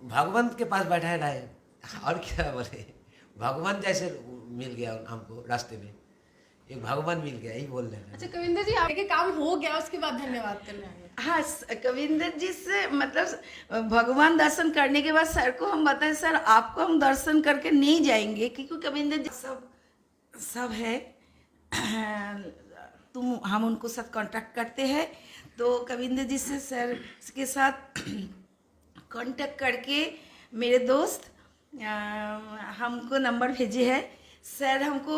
भगवान के पास बैठा रहे और क्या बोले। भगवान जैसे मिल गया हमको रास्ते में, एक भगवान मिल गया, यही बोल रहे हैं। अच्छा कविंदर जी, आगे काम हो गया उसके बाद धन्यवाद करने आए। हाँ, कविंदर जी से मतलब भगवान दर्शन करने के बाद सर को हम बताए, सर आपको हम दर्शन करके नहीं जाएंगे, क्योंकि कविंदर जी सब है। हम उनको साथ कांटेक्ट करते हैं, तो कविंदर जी से सर के साथ कांटेक्ट करके मेरे दोस्त हमको नंबर भेजे है। सर हमको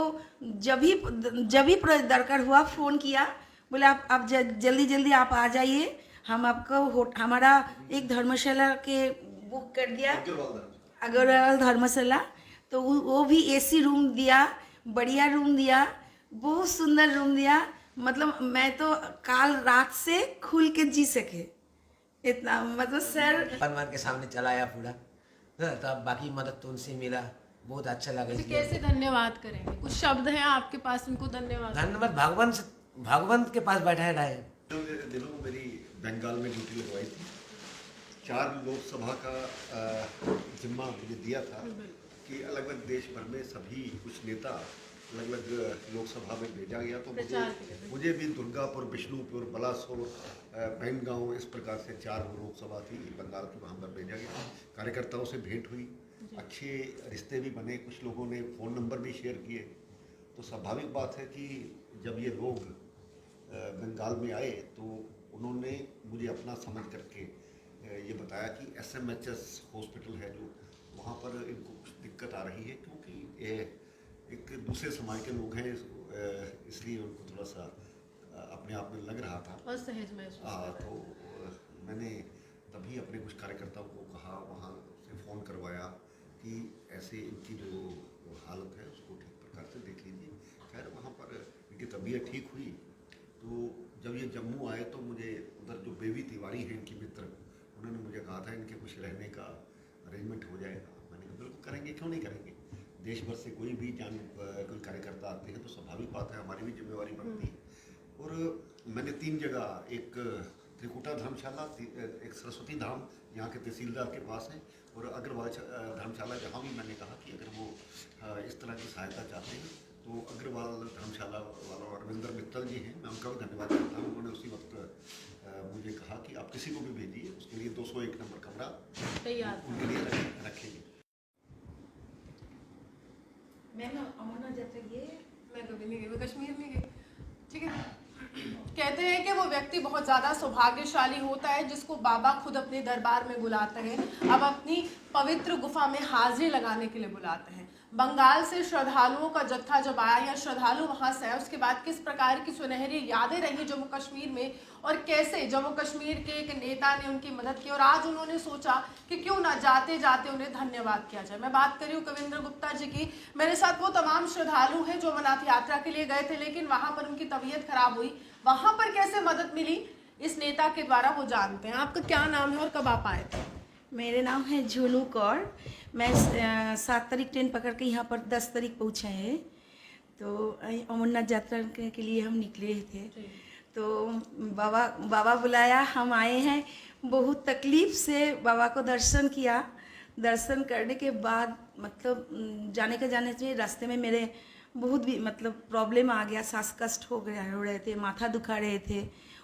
जब भी दरकार हुआ फ़ोन किया, बोले आप जल्दी आप आ जाइए, हम आपको हमारा एक धर्मशाला के बुक कर दिया, अग्रवाल धर्मशाला। तो वो भी एसी रूम दिया, बढ़िया रूम दिया, बहुत सुंदर रूम दिया। मतलब मैं तो काल रात से खुल के जी सके इतना, मतलब सर भगवान के सामने चलाया पूरा। तब बाकी मदद तो उनसे मिला, बहुत अच्छा लगा। तो इसलिए कैसे धन्यवाद करेंगे? कुछ शब्द हैं आपके पास उनको धन्यवाद? धन्यवाद भगवान के पास बैठा रहे। दिनों में मेरी बंगाल में ड्यूटी लगवाई थी। 4 लोकसभा का जिम्मा मुझे दिया था कि अलग अलग देश भर में सभी कुछ नेता अलग अलग लोकसभा में भेजा गया। तो मुझे भी दुर्गापुर, बिष्णुपुर, बलासोर, बैंगांव, इस प्रकार से 4 लोकसभा थी बंगाल की, वहाँ पर भेजा गया। कार्यकर्ताओं से भेंट हुई, अच्छे रिश्ते भी बने, कुछ लोगों ने फ़ोन नंबर भी शेयर किए। तो स्वाभाविक बात है कि जब ये लोग बंगाल में आए तो उन्होंने मुझे अपना समझ करके ये बताया कि SMHS हॉस्पिटल है जो, वहाँ पर इनको कुछ दिक्कत आ रही है, क्योंकि ये एक दूसरे समाज के लोग हैं, इसलिए उनको थोड़ा सा अपने आप में लग रहा था असहज महसूस। हाँ, तो मैंने तभी अपने कुछ कार्यकर्ताओं को कहा, वहाँ से फ़ोन करवाया कि ऐसे इनकी जो हालत है उसको ठीक प्रकार से देख लीजिए। खैर वहाँ पर इनकी तबीयत ठीक हुई। तो जब ये जम्मू आए तो मुझे उधर जो बेबी तिवारी हैं इनके मित्र, उन्होंने मुझे कहा था इनके कुछ रहने का अरेंजमेंट हो जाएगा। मैंने कहा बिल्कुल करेंगे, क्यों नहीं करेंगे। देश भर से कोई भी कोई कार्यकर्ता आते हैं तो स्वाभाविक बात है हमारी भी जिम्मेवारी बनती है। और मैंने 3 जगह, एक त्रिकुटा धर्मशाला, एक सरस्वती धाम यहाँ के तहसीलदार के पास है, और अग्रवाल धर्मशाला, जहाँ भी मैंने कहा कि अगर वो इस तरह की सहायता चाहते हैं तो अग्रवाल धर्मशाला वाला रविंदर मित्तल जी हैं, मैं उनका भी धन्यवाद करता हूँ। उन्होंने उसी वक्त मुझे कहा कि आप किसी को भी भेजिए, उसके लिए 201 नंबर कमरा तैयार उनके लिए रखेंगे। मैम अमरनाथ यात्रा ये मैं कभी नहीं गई, मैं कश्मीर नहीं गई। ठीक है, कहते हैं कि वो व्यक्ति बहुत ज़्यादा सौभाग्यशाली होता है जिसको बाबा खुद अपने दरबार में बुलाते हैं, अब अपनी पवित्र गुफा में हाजिरी लगाने के लिए बुलाते हैं। बंगाल से श्रद्धालुओं का जत्था जब आया या श्रद्धालु वहां से आए, उसके बाद किस प्रकार की सुनहरी यादें रही जम्मू कश्मीर में, और कैसे जम्मू कश्मीर के एक नेता ने उनकी मदद की, और आज उन्होंने सोचा कि क्यों ना जाते जाते उन्हें धन्यवाद किया जाए। मैं बात कर रही हूँ कविंदर गुप्ता जी की। मेरे साथ वो तमाम श्रद्धालु हैं जो अमरनाथ यात्रा के लिए गए थे, लेकिन वहां पर उनकी तबीयत खराब हुई। वहां पर कैसे मदद मिली इस नेता के द्वारा, वो जानते हैं। आपका क्या नाम है और कब आप आए थे? मेरे नाम है झूनू कौर। मैं 7 तारीख ट्रेन पकड़ के यहाँ पर 10 तारीख पहुँचा है। तो अमरनाथ यात्रा के लिए हम निकले थे, तो बाबा बुलाया, हम आए हैं। बहुत तकलीफ़ से बाबा को दर्शन किया। दर्शन करने के बाद मतलब जाने से रास्ते में मेरे बहुत भी मतलब प्रॉब्लम आ गया, सांस कष्ट हो रहे थे, माथा दुखा रहे थे,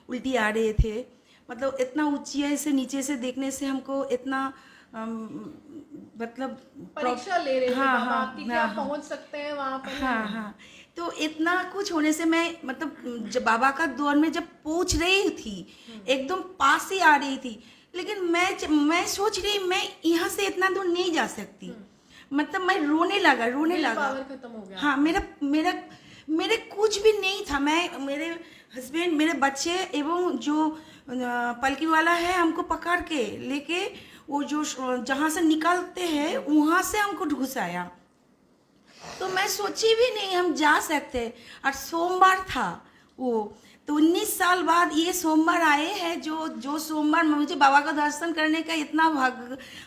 उल्टी आ रहे थे। मतलब इतना ऊंचाई से नीचे से देखने से हमको इतना मतलब परीक्षा ले रहे थे बाबा कि क्या पहुंच सकते हैं वहां पर। हाँ, तो इतना कुछ होने से मैं मतलब जब बाबा का द्वार में जब पहुंच रही थी, एकदम पास ही आ रही थी, लेकिन मैं सोच रही मैं यहाँ से इतना दूर नहीं जा सकती। मतलब मैं रोने लगा पावर खत्म हो गया। हाँ, मेरे कुछ भी नहीं था। मेरे हस्बैंड, मेरे बच्चे एवं जो पलकी वाला है हमको पकड़ के लेके वो जो जहाँ से निकलते हैं वहाँ से हमको घुसाया। तो मैं सोची भी नहीं हम जा सकते। और सोमवार था वो, तो 19 साल बाद ये सोमवार आए हैं, जो सोमवार मुझे बाबा का दर्शन करने का इतना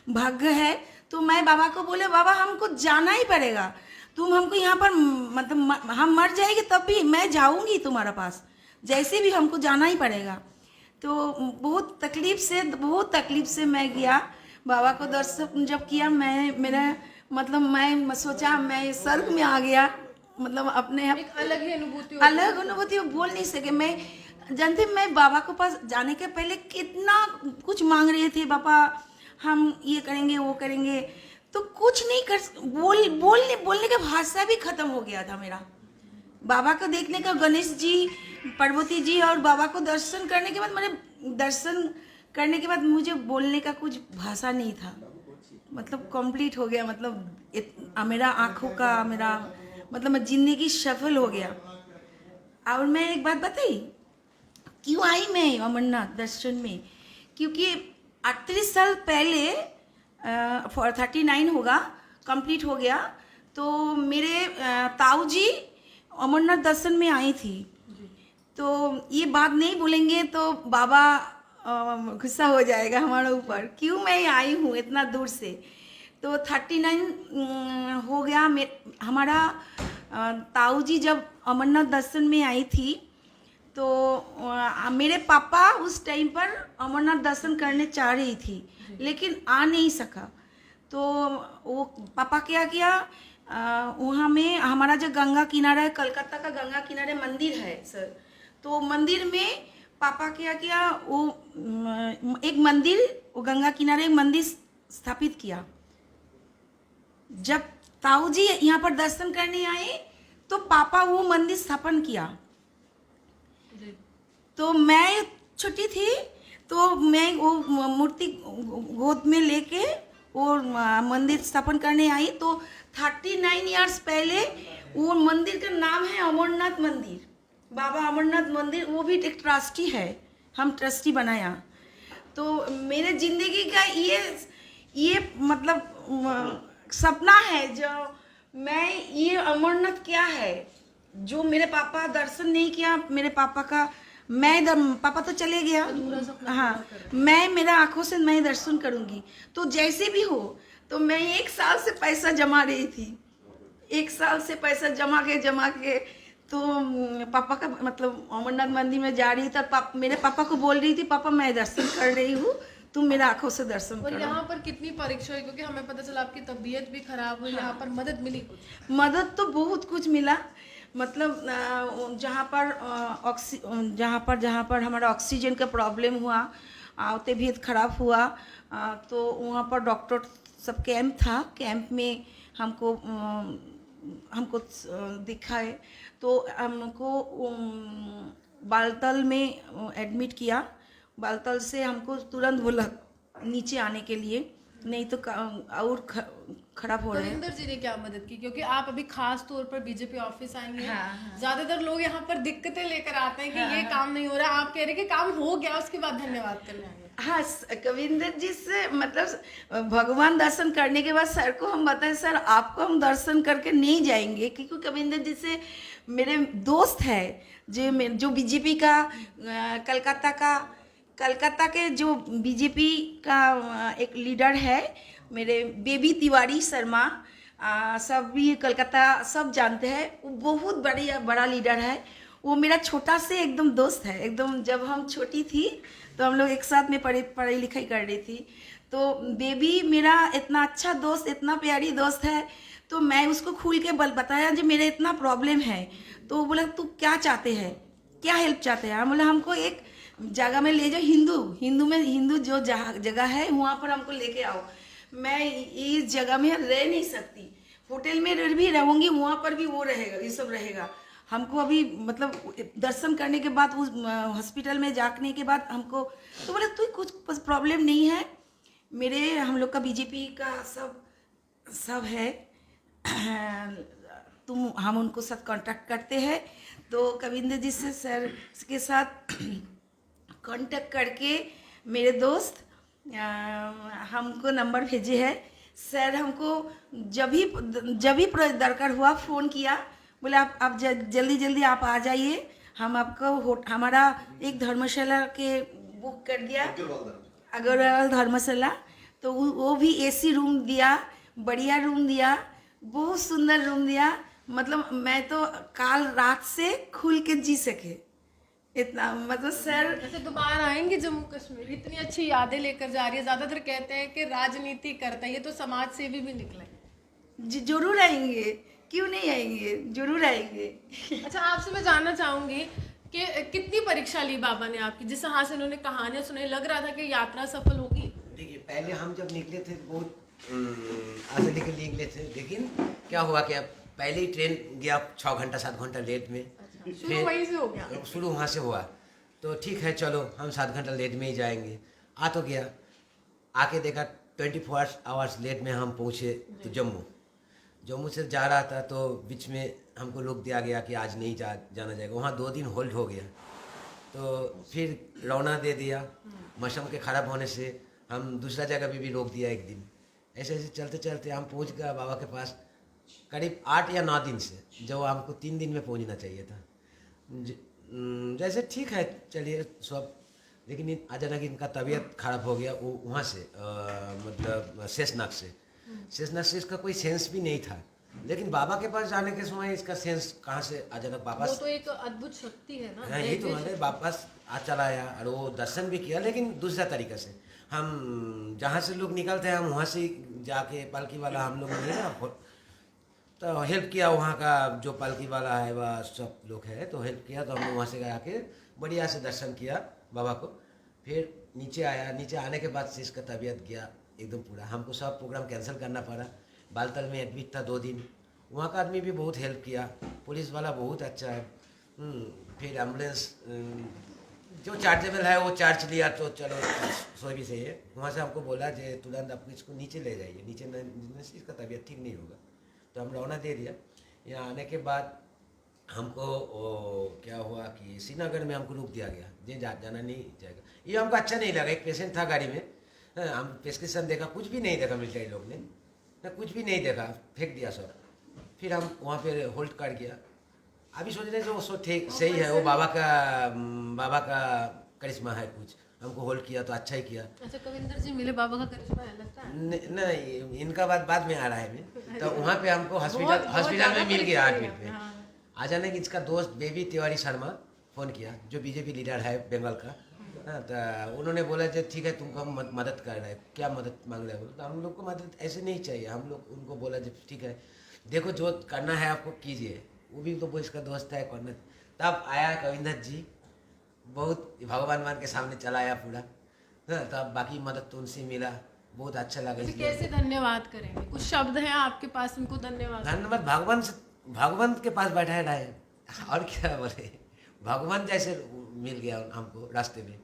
भाग्य है। तो मैं बाबा को बोले, बाबा हमको जाना ही पड़ेगा, तुम हमको यहाँ पर मतलब हम मर जाएंगे तब भी मैं जाऊँगी तुम्हारे पास, जैसे भी हमको जाना ही पड़ेगा। तो बहुत तकलीफ से मैं गया। बाबा को दर्शन जब किया, मैं सोचा मैं स्वर्ग में आ गया। मतलब अपने आप एक अलग ही अनुभूति होती है। अलग अनुभूति बोल नहीं सके। मैं बाबा के पास जाने के पहले कितना कुछ मांग रही थी, बाबा हम ये करेंगे वो करेंगे, तो कुछ नहीं कर बोलने का भाषा भी खत्म हो गया था मेरा। बाबा को देखने का, गणेश जी, पार्वती जी और बाबा को दर्शन करने के बाद मुझे बोलने का कुछ भाषा नहीं था। मतलब कंप्लीट हो गया, मेरा आंखों का मैं जिंदगी सफल हो गया। और मैं एक बात बताई, क्यों आई मैं अमरनाथ दर्शन में, क्योंकि 38 साल पहले 39 होगा, कंप्लीट हो गया, तो मेरे ताऊ जी अमरनाथ दर्शन में आई थी। तो ये बात नहीं बोलेंगे तो बाबा गुस्सा हो जाएगा हमारे ऊपर, क्यों मैं आई हूँ इतना दूर से। तो 39 हो गया। हमारा ताऊ जी जब अमरनाथ दर्शन में आई थी, तो मेरे पापा उस टाइम पर अमरनाथ दर्शन करने चाह रही थी, लेकिन आ नहीं सका। तो वो पापा क्या किया, वहाँ में हमारा जो गंगा किनारा है, कलकत्ता का गंगा किनारे मंदिर है सर, तो मंदिर में पापा क्या किया, वो गंगा किनारे एक मंदिर स्थापित किया। जब ताऊ जी यहाँ पर दर्शन करने आए तो पापा वो मंदिर स्थापन किया। तो मैं छोटी थी, तो मैं वो मूर्ति गोद में लेके वो मंदिर स्थापन करने आई। तो 39 इयर्स पहले वो मंदिर का नाम है अमरनाथ मंदिर, बाबा अमरनाथ मंदिर। वो भी एक ट्रस्टी है, हम ट्रस्टी बनाया। तो मेरे जिंदगी का ये सपना है, जो मैं ये अमरनाथ क्या है, जो मेरे पापा दर्शन नहीं किया, मेरे पापा का पापा तो चले गया, हाँ, मेरा आंखों से मैं दर्शन करूंगी। तो जैसे भी हो, तो मैं 1 साल से पैसा जमा रही थी, 1 साल से पैसा जमा के तो पापा का अमरनाथ मंदिर में जा रही थी। मेरे पापा को बोल रही थी, पापा मैं दर्शन कर रही हूँ, तुम मेरा आंखों से दर्शन करो। और यहाँ पर कितनी परीक्षा हुई, क्योंकि हमें पता चला आपकी तबीयत भी खराब हुई। यहाँ पर मदद मिली कुछ? मदद तो बहुत कुछ मिला। जहाँ पर हमारा ऑक्सीजन का प्रॉब्लम हुआ, तबीयत खराब हुआ, तो वहाँ पर डॉक्टर सब कैंप था, कैंप में हमको दिखाए। तो हमको बालतल में एडमिट किया। बालतल से हमको तुरंत बोला नीचे आने के लिए, नहीं तो और खराब हो रहे हैं। कविंदर जी ने क्या मदद की, क्योंकि आप अभी खास तौर पर बीजेपी ऑफिस आई हैं। हाँ। ज्यादातर लोग यहाँ पर दिक्कतें लेकर आते हैं कि ये काम नहीं हो रहा, आप कह रहे हैं कि काम हो गया, उसके बाद धन्यवाद करने आए। हाँ, कविंदर जी से भगवान दर्शन करने के बाद सर को हम बताए, सर आपको हम दर्शन करके नहीं जाएंगे, क्योंकि कविंदर जी से मेरे दोस्त है, जो बीजेपी का कलकत्ता के जो बीजेपी का एक लीडर है, मेरे बेबी तिवारी शर्मा, सब भी कलकत्ता सब जानते हैं। वो बहुत बड़ा लीडर है। वो मेरा छोटा से एकदम दोस्त है, एकदम। जब हम छोटी थी तो हम लोग एक साथ में पढ़ाई लिखाई कर रही थी। तो बेबी मेरा इतना अच्छा दोस्त, इतना प्यारी दोस्त है। तो मैं उसको खुल के बताया जो मेरा इतना प्रॉब्लम है। तो वो बोला तू क्या चाहते हैं, क्या हेल्प चाहते हैं? हम बोला हमको एक जगह में ले जाओ, हिंदू जो जगह है वहाँ पर हमको लेके आओ। मैं इस जगह में रह नहीं सकती, होटल में भी रहूँगी, वहाँ पर भी वो रहेगा, ये सब रहेगा। हमको अभी दर्शन करने के बाद, उस हॉस्पिटल में जाने के बाद हमको तो बोले तू कुछ प्रॉब्लम नहीं है, हम लोग का बीजेपी का सब है, हम उनको साथ कांटेक्ट करते हैं। तो कविंदर जी से सर के साथ कांटेक्ट करके मेरे दोस्त हमको नंबर भेजे है। सर हमको जब भी दरकार हुआ फ़ोन किया, बोले आप जल्दी आप आ जाइए, हम आपको हमारा एक धर्मशाला के बुक कर दिया, अग्रवाल धर्मशाला। तो वो भी एसी रूम दिया, बढ़िया रूम दिया, बहुत सुंदर रूम दिया। मैं तो काल रात से खुल के जी सके, इतना मतलब सर वैसे दोबारा आएंगे जम्मू कश्मीर, इतनी अच्छी यादें लेकर जा रही है। ज्यादातर कहते हैं कि राजनीति करता है, ये तो समाज सेवी भी निकले। जरूर आएंगे, क्यों नहीं आएंगे, जरूर आएंगे। अच्छा, आपसे मैं जानना चाहूंगी कि कितनी परीक्षा ली बाबा ने आपकी, जिस तरह से उन्होंने कहानियां सुनाई, लग रहा था कि यात्रा सफल होगी। देखिए, पहले हम जब निकले थे बहुत आगे लेकर निकले थे, लेकिन क्या हुआ कि अब पहले ही ट्रेन गया 6 घंटा 7 घंटा लेट में। शुरू वहीं से हो गया। शुरू वहाँ से हुआ, तो ठीक है चलो हम 7 घंटा लेट में ही जाएंगे। आ तो गया, आके देखा 24 आवर्स लेट में हम पहुँचे तो जम्मू से जा रहा था, तो बीच में हमको रोक दिया गया कि आज नहीं जाना जाएगा। वहाँ 2 दिन होल्ड हो गया, तो फिर रवाना दे दिया। मौसम के ख़राब होने से हम दूसरा जगह भी रोक दिया एक दिन। ऐसे ऐसे चलते चलते हम पहुँच गए बाबा के पास करीब 8 या 9 दिन से, जो हमको 3 दिन में पहुँचना चाहिए था। जैसे ठीक है चलिए सब, लेकिन अचानक इनका तबीयत खराब हो गया। वो वहाँ से मतलब शेषनाग से इसका कोई सेंस भी नहीं था, लेकिन बाबा के पास जाने के समय इसका सेंस कहाँ से अचानक वापस। वो तो एक अद्भुत शक्ति है ना। यही तो मतलब वापस चला आया और वो दर्शन भी किया, लेकिन दूसरा तरीका से। हम जहाँ से लोग निकलते हैं हम वहाँ से जाके पालकी वाला हम लोग नहीं ना, तो हेल्प किया वहाँ का जो पालकी वाला है वह सब लोग है, तो हेल्प किया। तो हम लोग वहाँ से आके बढ़िया से दर्शन किया बाबा को। फिर नीचे आया, नीचे आने के बाद से इसका तबीयत गया एकदम पूरा। हमको सब प्रोग्राम कैंसिल करना पड़ा। बालतल में एडमिट था 2 दिन, वहाँ का आदमी भी बहुत हेल्प किया, पुलिस वाला बहुत अच्छा है। फिर एम्बुलेंस जो चार्जेबल है वो चार्ज लिया, तो चलो सो भी सही है। वहाँ से हमको बोला कि तुरंत आप इसको नीचे ले जाइए, नीचे न इसका तबीयत ठीक नहीं होगा। तो हम रवाना दे दिया। यहाँ आने के बाद हमको क्या हुआ कि श्रीनगर में हमको रोक दिया गया, ये जाना नहीं जाएगा। ये हमको अच्छा नहीं लगा। एक पेशेंट था गाड़ी में, हम प्रेस्क्रिप्शन देखा, कुछ भी नहीं देखा मिलिट्री लोग ने, कुछ भी नहीं देखा, फेंक दिया सब। फिर हम वहाँ पे होल्ड कर गया। अभी सोच रहे जो सो ठीक सही है, वो बाबा का करिश्मा है कुछ। हमको होल्ड किया तो अच्छा ही किया। अच्छा, कविंदर जी मिले, बाबा का करिश्मा है लगता है। नहीं, इनका बाद में आ रहा है मैं। तो वहाँ पे हमको हॉस्पिटल में मिल गया एडमिट में। अचानक इसका दोस्त बेबी तिवारी शर्मा फ़ोन किया, जो बीजेपी लीडर है बंगाल का। हाँ, तो उन्होंने बोला कि ठीक है तुमको हम मदद कर रहे हैं, क्या मदद मांग रहे हो। तो हम लोग को मदद ऐसे नहीं चाहिए। हम लोग उनको बोला कि ठीक है देखो जो करना है आपको कीजिए। वो भी तो वो इसका दोस्त है करना। तब आया कविंदर जी, बहुत भगवान मान के सामने चला आया पूरा। हाँ, तब बाकी मदद तो उनसे मिला, बहुत अच्छा लगा। कैसे धन्यवाद करेंगे, कुछ शब्द हैं आपके पास उनको धन्यवाद भगवान के पास बैठा है और क्या बोले। भगवान जैसे मिल गया हमको रास्ते में,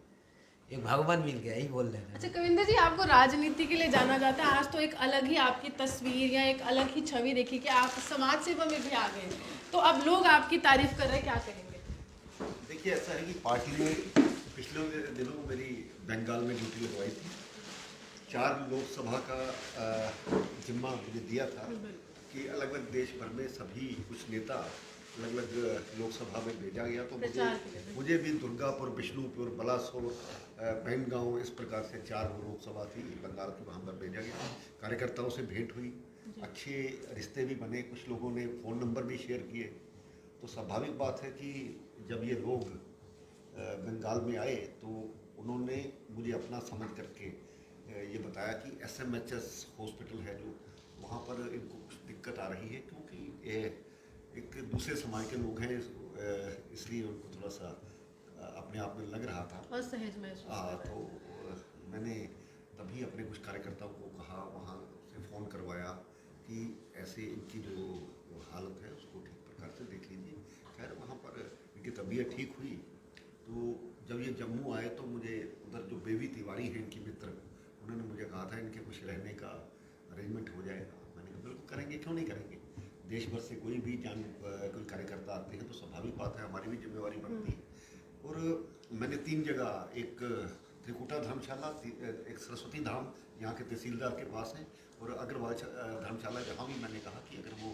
एक भगवान मिल गया, यही बोल रहे हैं। अच्छा कविंदर जी, आपको राजनीति के लिए जाना जाता है, आज तो एक अलग ही आपकी तस्वीर या एक अलग ही छवि देखी कि आप समाज सेवा में भी आ गए, तो अब लोग आपकी तारीफ कर रहे हैं, क्या करेंगे? देखिए ऐसा है कि पार्टी ने पिछले दिनों मेरी बंगाल में ड्यूटी लगवाई थी। 4 लोकसभा का जिम्मा मुझे दिया था कि अलग अलग देश भर में सभी कुछ नेता अलग अलग लोकसभा में भेजा गया। तो मुझे भी दुर्गापुर, बिष्णुपुर, बलासोर, बैंगांव, इस प्रकार से 4 लोकसभा थी बंगाल की, वहाँ पर भेजा गया। कार्यकर्ताओं से भेंट हुई, अच्छे रिश्ते भी बने, कुछ लोगों ने फ़ोन नंबर भी शेयर किए। तो स्वाभाविक बात है कि जब ये लोग बंगाल में आए तो उन्होंने मुझे अपना समझ करके ये बताया कि SMHS हॉस्पिटल है जो, वहाँ पर इनको कुछ दिक्कत आ रही है, क्योंकि ये एक दूसरे समाज के लोग हैं, इसलिए उनको थोड़ा सा अपने आप में लग रहा था असहज महसूस। हाँ, तो मैंने तभी अपने कुछ कार्यकर्ताओं को कहा, वहाँ से फ़ोन करवाया कि ऐसे इनकी जो हालत है उसको ठीक प्रकार से देख लीजिए। खैर वहाँ पर इनकी तबीयत ठीक हुई। तो जब ये जम्मू आए तो मुझे उधर जो बेबी तिवारी हैं इनके मित्र, उन्होंने मुझे कहा था इनके कुछ रहने का अरेंजमेंट हो जाएगा। मैंने कहा बिल्कुल करेंगे, क्यों नहीं करेंगे। देश भर से कोई भी कोई कार्यकर्ता आते हैं तो स्वाभाविक बात है हमारी भी जिम्मेवारी बनती है। और मैंने 3 जगह, एक त्रिकुटा धर्मशाला, एक सरस्वती धाम यहाँ के तहसीलदार के पास है, और अग्रवाल धर्मशाला, जहाँ भी मैंने कहा कि अगर वो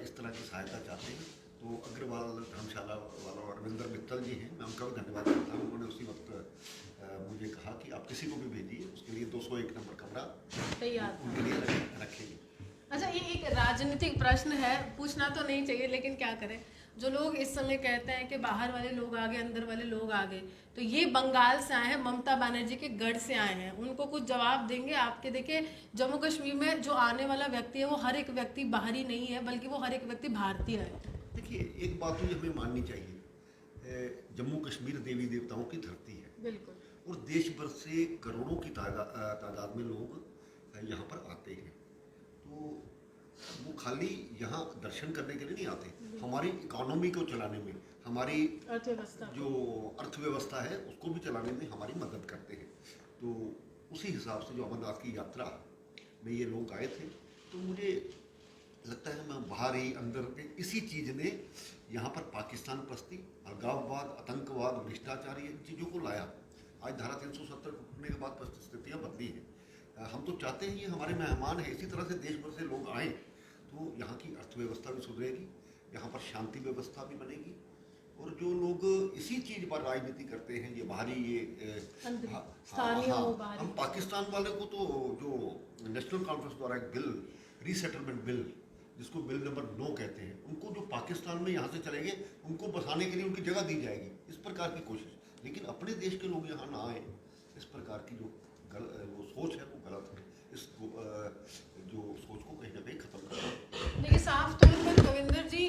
इस तरह की सहायता चाहते हैं तो अग्रवाल धर्मशाला वाला रविंदर मित्तल जी हैं, मैं उनका भी धन्यवाद करता हूँ। उन्होंने उसी वक्त मुझे कहा कि आप किसी को भी भेजिए, उसके लिए 201 नंबर कमरा तैयार उनके लिए रखेंगे। अच्छा, ये एक राजनीतिक प्रश्न है, पूछना तो नहीं चाहिए लेकिन क्या करें, जो लोग इस समय कहते हैं कि बाहर वाले लोग आ गए, अंदर वाले लोग आ गए, तो ये बंगाल से आए हैं, ममता बनर्जी के गढ़ से आए हैं, उनको कुछ जवाब देंगे आपके। देखिए जम्मू कश्मीर में जो आने वाला व्यक्ति है वो हर एक व्यक्ति बाहरी नहीं है, बल्कि वो हर एक व्यक्ति भारतीय है। देखिए एक बात तो ये हमें माननी चाहिए, जम्मू कश्मीर देवी देवताओं की धरती है बिल्कुल। और देश भर से करोड़ों की तादाद में लोग यहाँ पर आते हैं। तो वो खाली यहाँ दर्शन करने के लिए नहीं आते, हमारी इकोनॉमी को चलाने में, हमारी अर्थव्यवस्था जो अर्थव्यवस्था है उसको भी चलाने में हमारी मदद करते हैं। तो उसी हिसाब से जो अमरनाथ की यात्रा में ये लोग आए थे, तो मुझे लगता है मैं बाहर ही अंदर के इसी चीज़ ने यहाँ पर पाकिस्तान प्रस्ती, अलगाववाद, आतंकवाद, भ्रष्टाचार, ये चीज़ों को लाया। आज धारा 370 टूटने के बाद परिस्थितियाँ बदली हैं। हम तो चाहते हैं ये हमारे मेहमान हैं, इसी तरह से देश भर से लोग आएँ तो यहाँ की अर्थव्यवस्था भी सुधरेगी, यहाँ पर शांति व्यवस्था भी बनेगी। और जो लोग इसी चीज़ पर राजनीति करते हैं, ये बाहरी ये स्थानीय हो, बाहरी। हम पाकिस्तान वाले को तो जो नेशनल कॉन्फ्रेंस द्वारा एक बिल, रीसेटलमेंट बिल, जिसको बिल नंबर 9 कहते हैं, उनको जो पाकिस्तान में यहाँ से चलेंगे उनको बसाने के लिए उनकी जगह दी जाएगी, इस प्रकार की कोशिश। लेकिन अपने देश के लोग यहाँ ना आए, इस प्रकार की जो वो सोच है वो गलत है। इस जो सोच को कहीं ना कहीं खत्म करना। देखिए साफ तौर पर कविंदर जी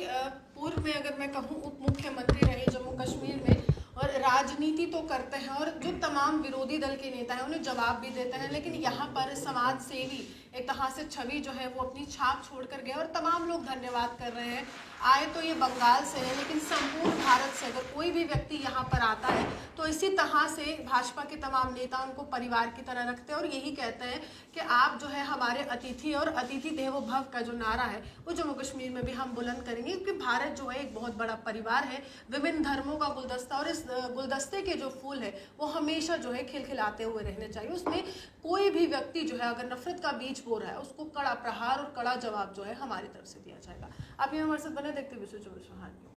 पूर्व में अगर मैं कहूँ उप मुख्यमंत्री रहे जम्मू कश्मीर में, और राजनीति तो करते हैं और जो तमाम विरोधी दल के नेता हैं उन्हें जवाब भी देते हैं, लेकिन यहाँ पर समाज सेवी एक तरह से छवि जो है वो अपनी छाप छोड़ कर गए और तमाम लोग धन्यवाद कर रहे हैं। आए तो ये बंगाल से है, लेकिन संपूर्ण भारत से अगर कोई भी व्यक्ति यहाँ पर आता है तो इसी तरह से भाजपा के तमाम नेता उनको परिवार की तरह रखते हैं और यही कहते हैं कि आप जो है हमारे अतिथि, और अतिथि देवो भव का जो नारा है वो जम्मू कश्मीर में भी हम बुलंद करेंगे, क्योंकि भारत जो है एक बहुत बड़ा परिवार है, विभिन्न धर्मों का गुलदस्ता, और इस गुलदस्ते के जो फूल है वो हमेशा जो है खिलखिलाते हुए रहने चाहिए। उसमें कोई भी व्यक्ति जो है अगर नफरत का बीज बो रहा है उसको कड़ा प्रहार और कड़ा जवाब जो है हमारी तरफ से दिया जाएगा। आप ये हमारे साथ बने देखते विश्व 24 हाँ।